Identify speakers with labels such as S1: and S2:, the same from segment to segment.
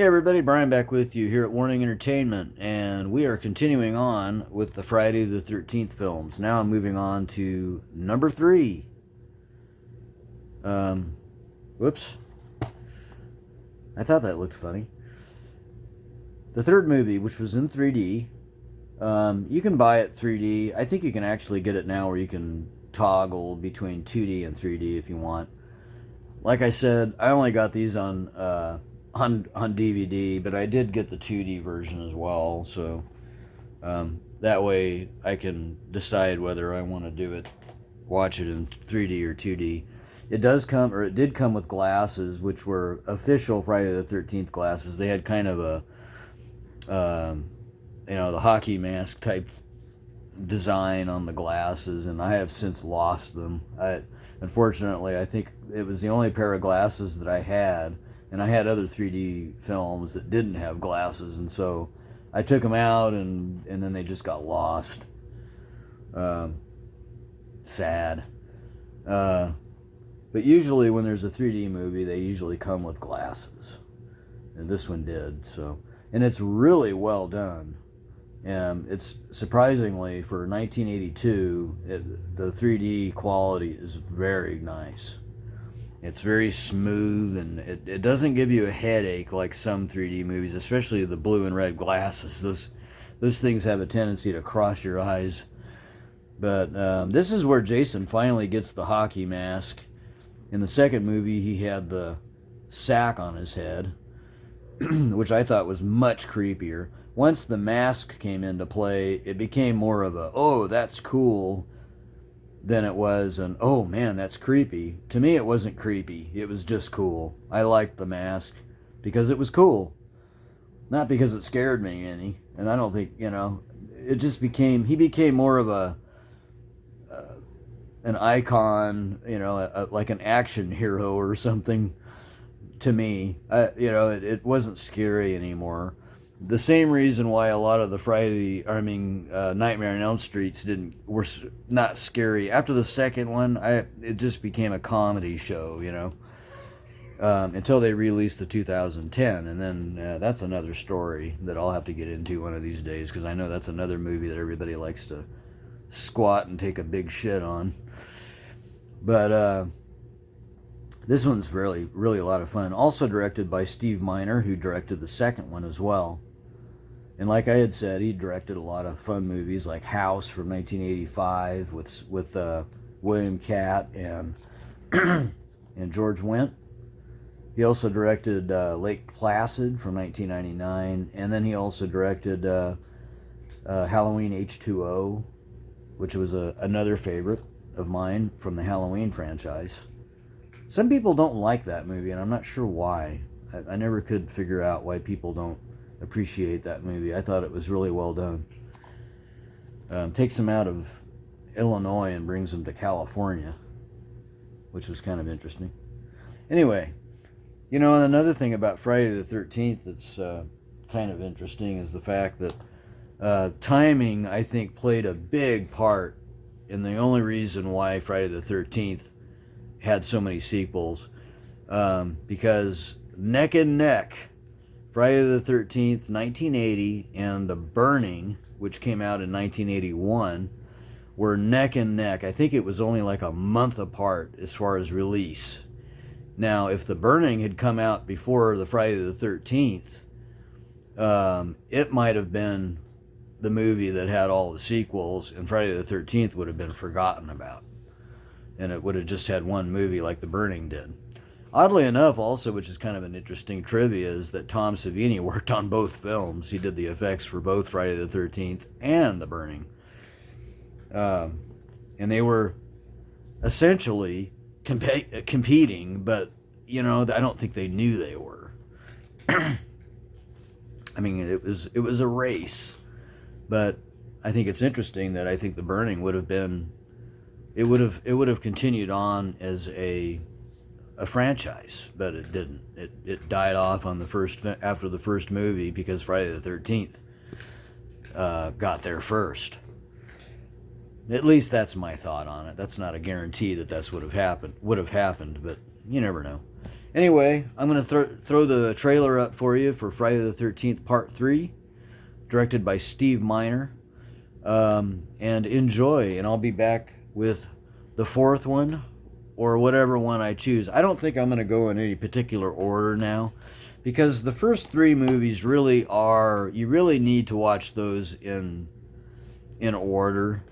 S1: everybody, Brian back with you here at Warning Entertainment, and we are continuing on with the Friday the 13th films. Now I'm moving on to number 3. Whoops. I thought that looked funny. The third movie, which was in 3D, you can buy it 3D. I think you can actually get it now where you can toggle between 2D and 3D if you want. Like I said, I only got these on DVD, but I did get the 2D version as well, so that way I can decide whether I want to watch it in 3D or 2D. It did come with glasses, which were official Friday the 13th glasses. They had kind of a, the hockey mask type design on the glasses, and I have since lost them. Unfortunately, I think it was the only pair of glasses that I had. And I had other 3D films that didn't have glasses, and so I took them out, and then they just got lost. Sad. But usually when there's a 3D movie, they usually come with glasses. And this one did, so. And it's really well done. It's surprisingly, for 1982, the 3D quality is very nice. It's very smooth, and it doesn't give you a headache like some 3D movies, especially the blue and red glasses. Those things have a tendency to cross your eyes. But this is where Jason finally gets the hockey mask. In the second movie, he had the sack on his head, which I thought was much creepier. Once the mask came into play, it became more of a, oh, that's cool, than it was an, oh man, that's creepy. To me, it wasn't creepy. It was just cool. I liked the mask because it was cool. Not because it scared me any. And I don't think, it just he became more of an icon, like an action hero or something to me. It wasn't scary anymore. The same reason why a lot of the Nightmare on Elm Streets were not scary. After the second one, it just became a comedy show, until they released the 2010, and then that's another story that I'll have to get into one of these days, because I know that's another movie that everybody likes to squat and take a big shit on. But this one's really, really a lot of fun. Also directed by Steve Miner, who directed the second one as well. And like I had said, he directed a lot of fun movies like House from 1985 with William Catt and and George Wendt. He also directed Lake Placid from 1999, and then he also directed Halloween H2O, which was another favorite of mine from the Halloween franchise. Some people don't like that movie, and I'm not sure why. I never could figure out why people don't appreciate that movie. I thought it was really well done. Takes them out of Illinois and brings them to California, which was kind of interesting. Anyway, and another thing about Friday the 13th that's kind of interesting is the fact that timing, I think, played a big part in the only reason why Friday the 13th had so many sequels, because neck and neck, Friday the 13th, 1980, and The Burning, which came out in 1981, were neck and neck. I think it was only like a month apart as far as release. Now, if The Burning had come out before the Friday the 13th, it might have been the movie that had all the sequels, and Friday the 13th would have been forgotten about. And it would have just had one movie like The Burning did. Oddly enough, also, which is kind of an interesting trivia, is that Tom Savini worked on both films. He did the effects for both Friday the 13th and The Burning. And they were essentially competing, but, I don't think they knew they were. I mean, it was a race. But I think it's interesting that I think The Burning would have been... It would have continued on as a franchise, but it didn't. It died off on after the first movie because Friday the 13th got there first. At least that's my thought on it. That's not a guarantee that that's would have happened, but you never know. Anyway, I'm going to throw the trailer up for you for Friday the 13th Part 3, directed by Steve Miner. And enjoy, and I'll be back with the fourth one or whatever one I choose. I don't think I'm going to go in any particular order now, because the first three movies really are, you really need to watch those in order.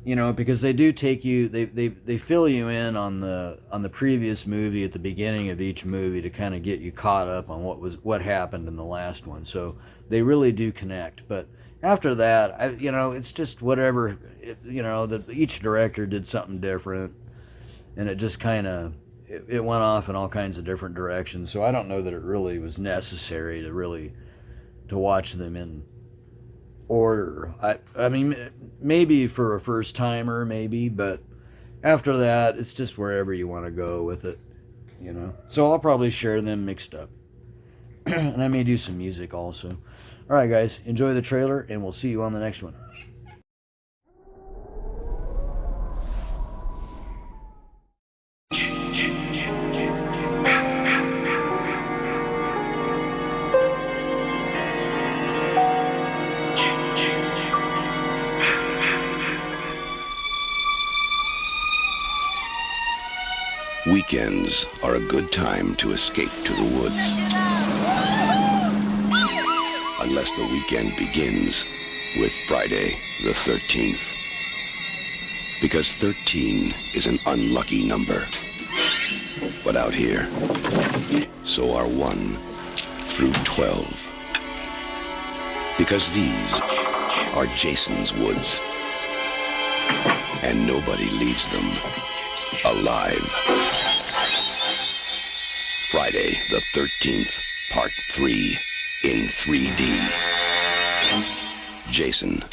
S1: You know, because they do take you, they fill you in on the previous movie at the beginning of each movie to kind of get you caught up on what happened in the last one. So they really do connect. But after that, you know, it's just whatever, you know, that each director did something different, and it just kind of it went off in all kinds of different directions. So I don't know that it really was necessary to watch them in order. I mean, maybe for a first timer, maybe, but after that, it's just wherever you want to go with it, you know. So I'll probably share them mixed up. And I may do some music also. All right, guys, enjoy the trailer, and we'll see you on the next one.
S2: Weekends are a good time to escape to the woods. Unless the weekend begins with Friday the 13th. Because 13 is an unlucky number. But out here, so are 1 through 12. Because these are Jason's woods. And nobody leaves them alive. Friday the 13th, Part 3, in 3D. Jason,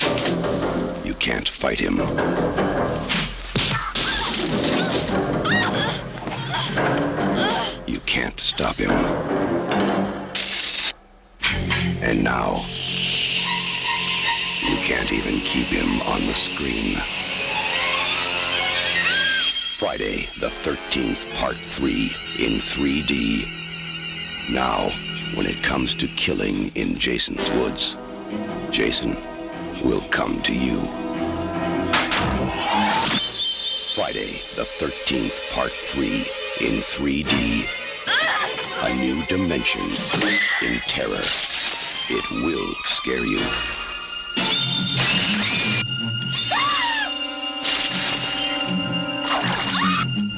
S2: you can't fight him. You can't stop him. And now, you can't even keep him on the screen. Friday the 13th, Part 3, in 3D. Now, when it comes to killing in Jason's woods, Jason will come to you. Friday the 13th, Part 3, in 3D. A new dimension in terror. It will scare you.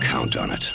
S2: Count on it.